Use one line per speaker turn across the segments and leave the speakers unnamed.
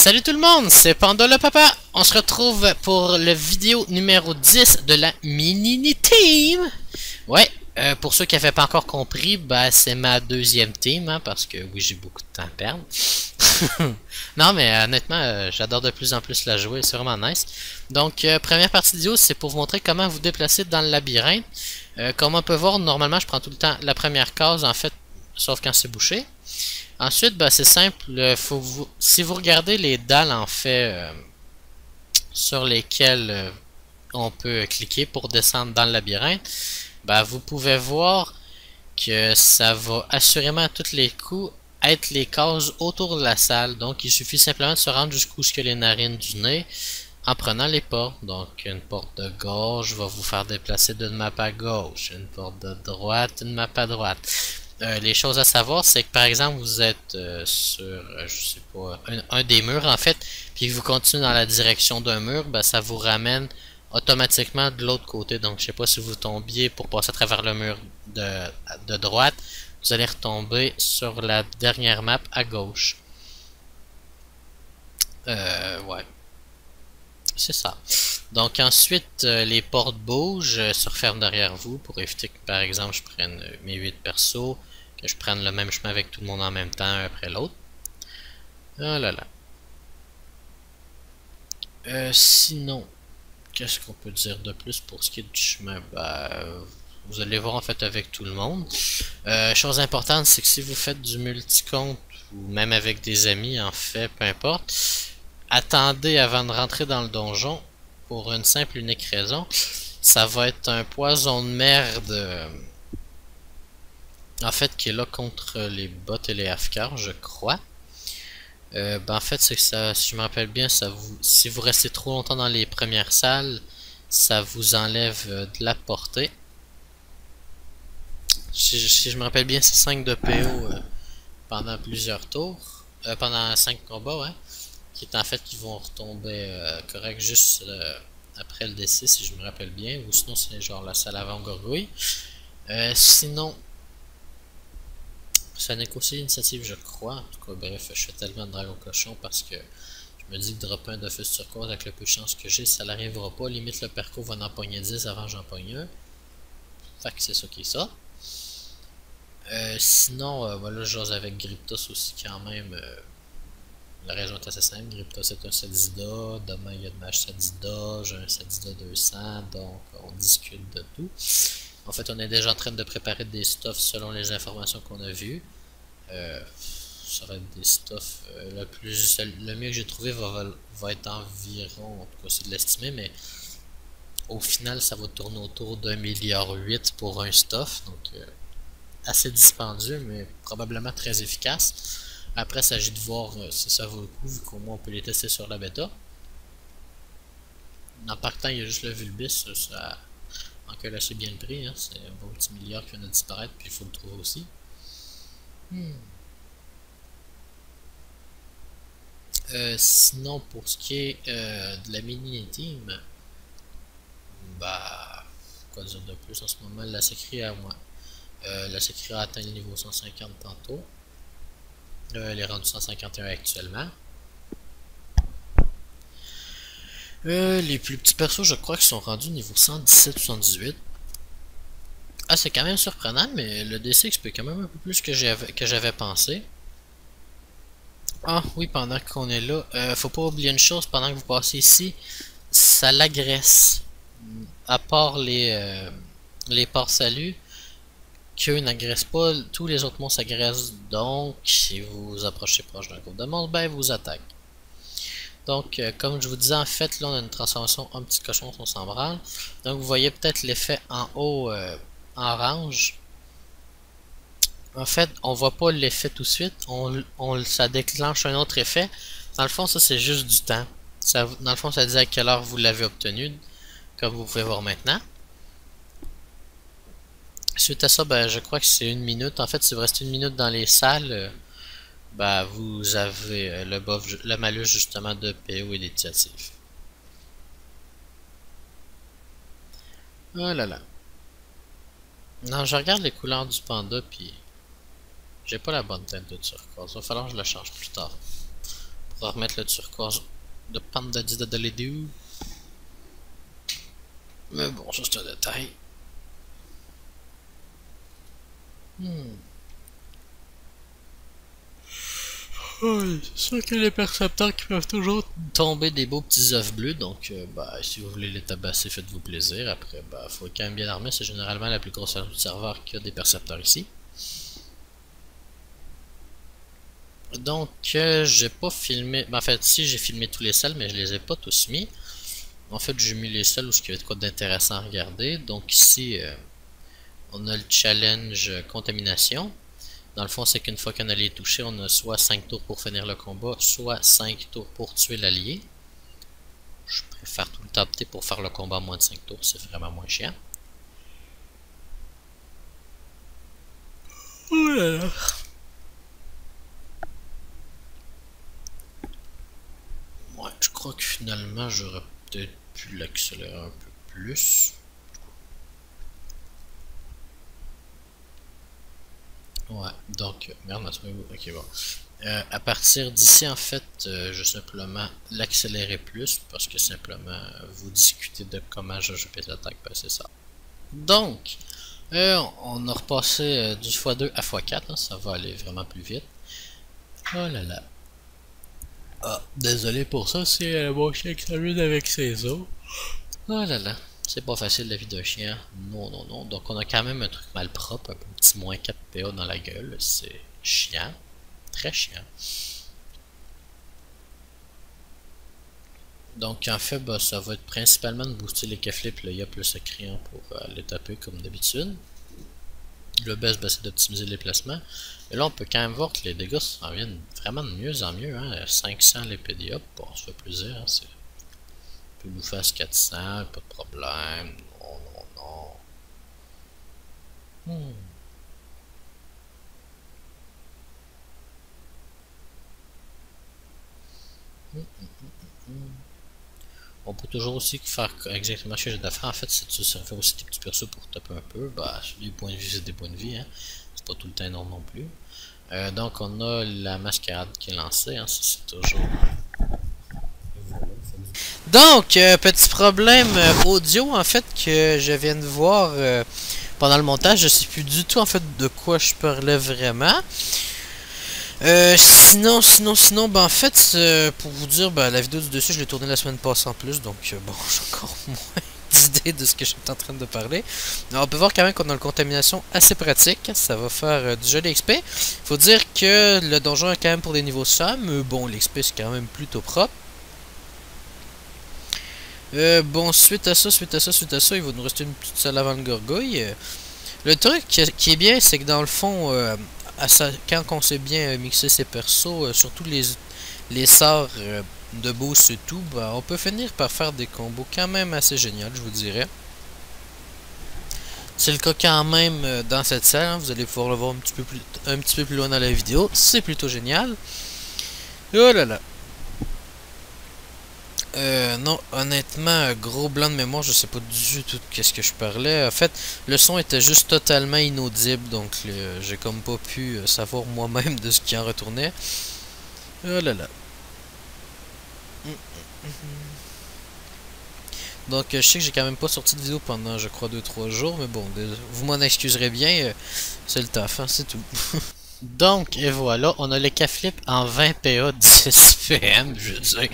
Salut tout le monde, c'est Panda le Papa. On se retrouve pour le vidéo numéro 10 de la Mini Team. Ouais, pour ceux qui n'avaient pas encore compris, bah c'est ma deuxième team, hein, parce que oui, j'ai beaucoup de temps à perdre. Non, mais honnêtement, j'adore de plus en plus la jouer, c'est vraiment nice. Donc, première partie de vidéo, c'est pour vous montrer comment vous déplacer dans le labyrinthe. Comme on peut voir, normalement, je prends tout le temps la première case, en fait, sauf quand c'est bouché. Ensuite, ben, c'est simple, si vous regardez les dalles en fait sur lesquelles on peut cliquer pour descendre dans le labyrinthe, ben, vous pouvez voir que ça va assurément à tous les coups être les cases autour de la salle. Donc il suffit simplement de se rendre jusqu'où que les narines du nez en prenant les portes. Donc une porte de gauche va vous faire déplacer d'une map à gauche, une porte de droite, une map à droite. Les choses à savoir, c'est que par exemple vous êtes sur, je sais pas, un des murs en fait, puis que vous continuez dans la direction d'un mur, ben, ça vous ramène automatiquement de l'autre côté. Donc je sais pas si vous tombiez pour passer à travers le mur de droite, vous allez retomber sur la dernière map à gauche. Ouais. C'est ça. Donc ensuite, les portes bougent, se referment derrière vous pour éviter que par exemple je prenne mes 8 persos, que je prenne le même chemin avec tout le monde en même temps, un après l'autre. Oh là là. Sinon, qu'est-ce qu'on peut dire de plus pour ce qui est du chemin? Vous allez voir en fait avec tout le monde. Chose importante, c'est que si vous faites du multi-compte ou même avec des amis, en fait, peu importe, attendez avant de rentrer dans le donjon pour une simple et unique raison. Ça va être un poison de merde en fait qui est là contre les bots et les AFK, je crois. En fait, c'est que ça, si je me rappelle bien, si vous restez trop longtemps dans les premières salles, ça vous enlève de la portée. Si je me rappelle bien, c'est 5 de PO pendant plusieurs tours, pendant 5 combats, ouais, qui est en fait qui vont retomber correct juste après le décès, si je me rappelle bien, ou sinon c'est genre la salle avant gargouille. Sinon, ça n'est qu'aussi l'initiative, je crois. En tout cas, bref, je fais tellement de dragon cochon parce que je me dis que dropper un Dofus turquoise avec le peu de chance que j'ai, ça n'arrivera pas. Limite, le perco va en empoigner 10 avant j'en pogne un. Fait que c'est ça qui est ça. Sinon, voilà, je jase avec Gryptos aussi quand même. La raison est assez simple. Gryptos est un Sadida. Demain, il y a de mage Sadida. J'ai un Sadida 200. Donc, on discute de tout. En fait, on est déjà en train de préparer des stuffs selon les informations qu'on a vues. Ça va être des stuffs. Le mieux que j'ai trouvé va être environ, en tout cas c'est de l'estimer, mais au final ça va tourner autour d'1,8 milliard pour un stuff. Donc assez dispendieux, mais probablement très efficace. Après, il s'agit de voir si ça vaut le coup, vu qu'au moins on peut les tester sur la bêta. En partant, il y a juste le Vulbis, ça encore assez bien le prix, hein. C'est un bon petit milliard qui vient de disparaître, puis il faut le trouver aussi. Sinon, pour ce qui est de la mini-team, quoi dire de plus en ce moment, la Sécrie à moi. La Sécrie a atteint le niveau 150 tantôt. Elle est rendue 151 actuellement. Les plus petits persos, je crois qu'ils sont rendus niveau 117 ou 118. Ah, c'est quand même surprenant, mais le D6 peut quand même un peu plus que j'avais pensé. Ah oui, pendant qu'on est là, faut pas oublier une chose, pendant que vous passez ici, ça l'agresse. À part les ports salut, qu'eux n'agressent pas, tous les autres monstres agressent. Donc, si vous vous approchez proche d'un groupe de monstres, ben ils vous attaquent. Donc, comme je vous disais, en fait, là on a une transformation en petit cochon, on s'en branle. Donc, vous voyez peut-être l'effet en haut en orange. En fait, on voit pas l'effet tout de suite, ça déclenche un autre effet. Dans le fond, ça c'est juste du temps. Dans le fond, ça dit à quelle heure vous l'avez obtenu, comme vous pouvez voir maintenant. Suite à ça, je crois que c'est 1 minute. En fait, si vous restez 1 minute dans les salles, vous avez le malus justement de PO et d'initiative. Oh là là. Non, je regarde les couleurs du panda, puis j'ai pas la bonne teinte de turquoise. Il va falloir que je le change plus tard. pour remettre le turquoise de Panda Didadaledu. Mais bon, ça c'est un détail. Oui, c'est sûr que les percepteurs qui peuvent toujours tomber des beaux petits œufs bleus, donc bah, si vous voulez les tabasser, faites-vous plaisir. Après, bah, faut être quand même bien armé, c'est généralement la plus grosse arme du serveur qui a des percepteurs ici. Donc, j'ai pas filmé, en fait, si j'ai filmé tous les salles, mais je les ai pas tous mis. En fait, j'ai mis les salles où il y avait de quoi d'intéressant à regarder. Donc ici, on a le challenge contamination. Dans le fond, c'est qu'une fois qu'on a les touchés, on a soit 5 tours pour finir le combat, soit 5 tours pour tuer l'allié. Je préfère tout le temps opter pour faire le combat en moins de 5 tours, c'est vraiment moins chiant. Oh là là. Ouais, je crois que finalement, j'aurais peut-être pu l'accélérer un peu plus. Ouais, donc, merde, ok, bon. À partir d'ici, en fait, je vais simplement l'accélérer plus parce que simplement vous discutez de comment j'ajoute les attaques, ben c'est ça. Donc, on a repassé du x2 à x4, hein, ça va aller vraiment plus vite. Oh là là. Ah, désolé pour ça, c'est mon chien qui s'amuse avec ses os. Oh là là. C'est pas facile la vie d'un chien. Non, non, non. Donc on a quand même un truc mal propre, un petit moins 4 PA dans la gueule. C'est chiant. Très chiant. Donc en fait, bah, ça va être principalement de booster les K-flips, le yop, le sacriant pour les taper comme d'habitude. Le best, bah, c'est d'optimiser les placements. Et là, on peut quand même voir que les dégâts s'en viennent vraiment de mieux en mieux. Hein. 500 l'épée de yop, bon, ça fait plaisir. Hein. On peut nous faire 400, pas de problème. Non, non, non. On peut toujours aussi faire exactement ce que j'ai d'affaire. En fait, c'est de se faire aussi des petits persos pour taper un peu. Bah, les points de vie, c'est des points de vie. Hein. C'est pas tout le temps énorme non plus. Donc, on a la mascarade qui est lancée. Hein. C'est toujours. Donc, petit problème audio en fait que je viens de voir pendant le montage. Je sais plus du tout en fait de quoi je parlais vraiment. Sinon, ben en fait, pour vous dire, ben, la vidéo du dessus, je l'ai tournée la semaine passée en plus, donc bon, j'ai encore moins d'idées de ce que je suis en train de parler. Alors, on peut voir quand même qu'on a une contamination assez pratique, ça va faire du joli XP. Faut dire que le donjon est quand même pour des niveaux ça, mais bon, l'XP c'est quand même plutôt propre. Bon, suite à ça, il va nous rester une petite salle avant le gorgouille. Le truc qui est bien, c'est que dans le fond, quand on sait bien mixer ses persos, surtout les sorts de boost et tout, bah, on peut finir par faire des combos quand même assez géniaux, je vous dirais. C'est le cas quand même dans cette salle, hein, vous allez pouvoir le voir un petit peu plus loin dans la vidéo, c'est plutôt génial. Oh là là. Non, honnêtement, gros blanc de mémoire, je sais pas du tout de qu'est-ce que je parlais. En fait, le son était juste totalement inaudible, donc j'ai comme pas pu savoir moi-même de ce qui en retournait. Oh là là. Donc, je sais que j'ai quand même pas sorti de vidéo pendant, je crois, 2-3 jours, mais bon, vous m'en excuserez bien, c'est le taf, hein, c'est tout. Donc, et voilà, on a les K-flip en 20 PA 10 PM, je veux dire.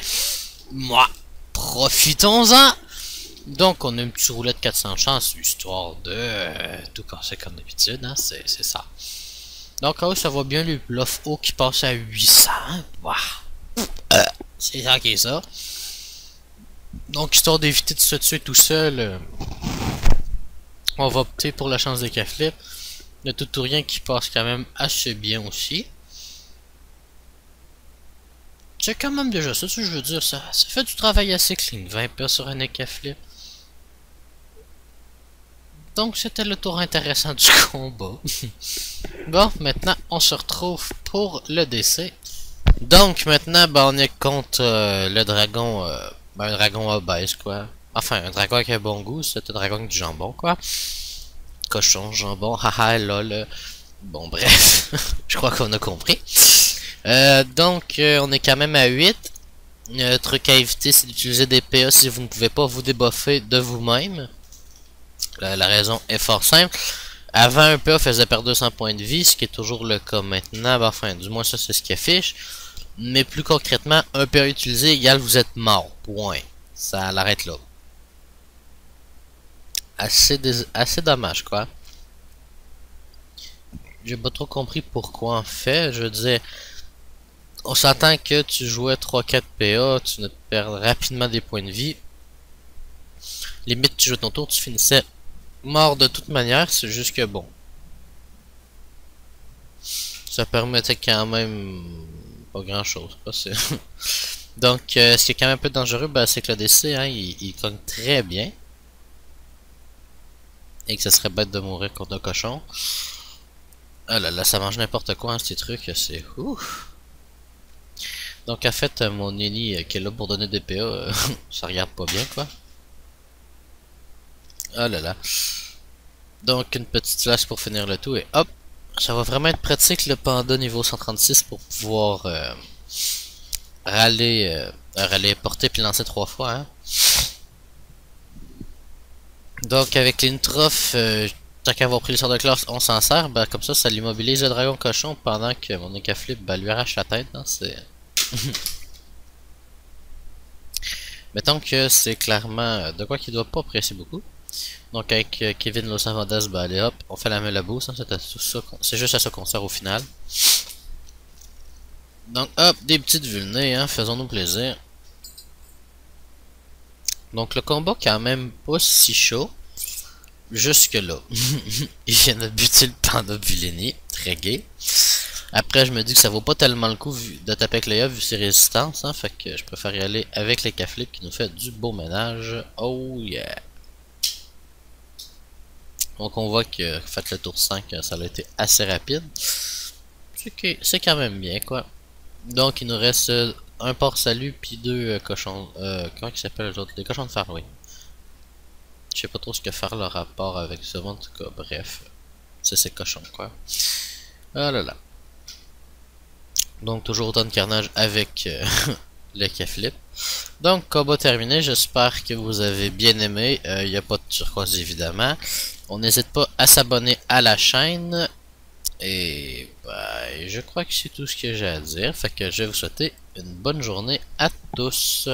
Moi, profitons-en! Donc, on a une petite roulette 400 chances, histoire de tout casser comme d'habitude, hein, c'est ça. Donc, ah oui, ça va bien, le bluff haut qui passe à 800. Wow. C'est ça qui est ça. Donc, histoire d'éviter de se tuer tout seul, on va opter pour la chance des K-flip. Il y a tout ou rien qui passe quand même assez bien aussi. C'est quand même déjà ça, je veux dire, ça fait du travail assez clean, 20 PA sur un K-flip. Donc c'était le tour intéressant du combat. Bon, maintenant on se retrouve pour le décès. Donc maintenant, ben, on est contre le dragon, un dragon obèse quoi. Enfin, un dragon avec un bon goût, c'est un dragon avec du jambon quoi. Cochon, jambon, haha, lol. Bon bref, je crois qu'on a compris. On est quand même à 8. Le truc à éviter, c'est d'utiliser des PA si vous ne pouvez pas vous débuffer de vous-même. La raison est fort simple. Avant, un PA faisait perdre 200 points de vie, ce qui est toujours le cas maintenant. Enfin, du moins, ça, c'est ce qu'il affiche. Mais plus concrètement, un PA utilisé égale vous êtes mort. Point. Ça l'arrête là. Assez dommage, quoi. J'ai pas trop compris pourquoi, en fait. Je veux dire, on s'entend que tu jouais 3-4 PA, tu ne perds rapidement des points de vie. Limite, tu joues ton tour, tu finissais mort de toute manière, c'est juste que bon. Ça permettait quand même pas grand chose. Donc, ce qui est quand même un peu dangereux, ben, c'est que le DC, hein, il cogne très bien. Et que ça serait bête de mourir contre un cochon. Ah là là, ça mange n'importe quoi, hein, ces trucs, c'est ouf. Donc, en fait, mon Nini qui est là pour donner des PA, ça regarde pas bien, quoi. Ah là là. Donc, une petite flash pour finir le tout, et hop! Ça va vraiment être pratique le panda niveau 136 pour pouvoir râler, porter puis lancer 3 fois, hein. Donc, avec l'introph, tant qu'avoir pris le sort de classe, on s'en sert. Ben, comme ça l'immobilise le dragon cochon pendant que mon Ekaflip lui arrache la tête. Hein, c'est. Mettons que c'est clairement de quoi qu'il doit pas apprécier beaucoup. Donc, avec Kevin Los Avandas, ben, allez hop, on fait la main la bouse. Hein, c'est juste à ça qu'on sert au final. Donc, hop, des petites vulnées, hein, faisons-nous plaisir. Donc, le combat, quand même pas si chaud. Jusque là. Il vient de buter le panda de Villény. Très gay. Après, je me dis que ça vaut pas tellement le coup de taper avec Léa vu ses résistances. Hein, fait que je préfère y aller avec les Ekaflip qui nous fait du beau ménage. Oh yeah. Donc on voit que fait le tour 5, ça a été assez rapide. C'est quand même bien quoi. Donc il nous reste un port salut puis deux cochons. Comment ils s'appellent les autres? Les cochons de phare, oui. Je sais pas trop ce que faire le rapport avec ça, en tout cas, bref. C'est ces cochons quoi. Ah là là. Donc toujours autant de carnage avec le Ekaflip. Donc combat terminé, j'espère que vous avez bien aimé. Il n'y a pas de turquoise évidemment. On n'hésite pas à s'abonner à la chaîne. Et bah, je crois que c'est tout ce que j'ai à dire. Fait que je vais vous souhaiter une bonne journée à tous.